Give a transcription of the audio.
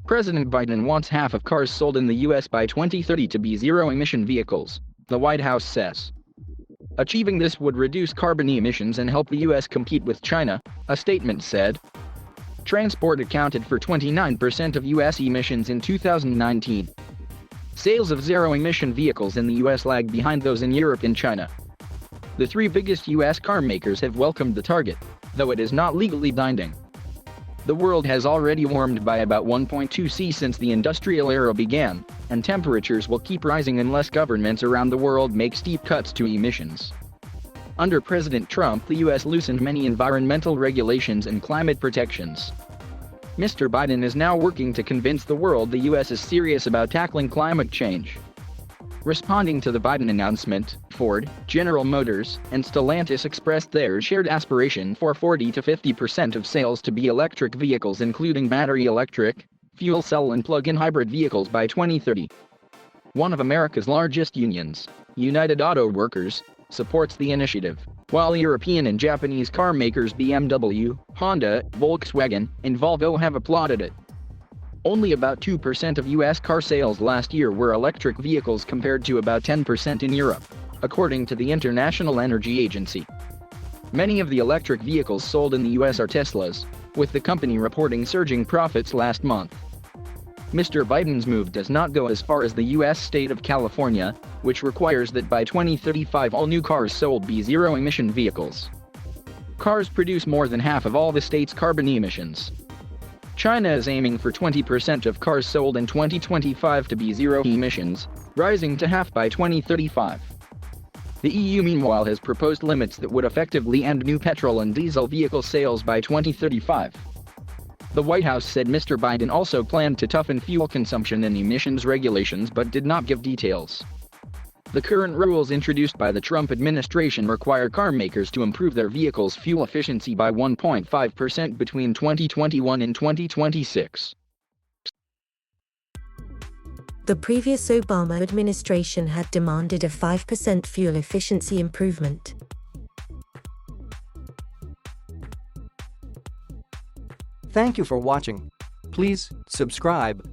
President Biden wants half of cars sold in the U.S. by 2030 to be zero-emission vehicles, the White House says. Achieving this would reduce carbon emissions and help the U.S. compete with China, a statement said. Transport accounted for 29% of U.S. emissions in 2019. Sales of zero-emission vehicles in the U.S. lag behind those in Europe and China. The three biggest U.S. car makers have welcomed the target, though it is not legally binding. The world has already warmed by about 1.2 C since the industrial era began, and temperatures will keep rising unless governments around the world make steep cuts to emissions. Under President Trump, the U.S. loosened many environmental regulations and climate protections. Mr. Biden is now working to convince the world the U.S. is serious about tackling climate change. Responding to the Biden announcement, Ford, General Motors, and Stellantis expressed their shared aspiration for 40 to 50% of sales to be electric vehicles, including battery electric, fuel cell and plug-in hybrid vehicles by 2030. One of America's largest unions, United Auto Workers, supports the initiative, while European and Japanese car makers BMW, Honda, Volkswagen, and Volvo have applauded it. Only about 2% of U.S. car sales last year were electric vehicles compared to about 10% in Europe, according to the International Energy Agency. Many of the electric vehicles sold in the U.S. are Teslas, with the company reporting surging profits last month. Mr. Biden's move does not go as far as the U.S. state of California, which requires that by 2035 all new cars sold be zero-emission vehicles. Cars produce more than half of all the state's carbon emissions. China is aiming for 20% of cars sold in 2025 to be zero emissions, rising to half by 2035. The EU meanwhile has proposed limits that would effectively end new petrol and diesel vehicle sales by 2035. The White House said Mr. Biden also planned to toughen fuel consumption and emissions regulations but did not give details. The current rules introduced by the Trump administration require car makers to improve their vehicles' fuel efficiency by 1.5% between 2021 and 2026. The previous Obama administration had demanded a 5% fuel efficiency improvement. Thank you for watching. Please subscribe.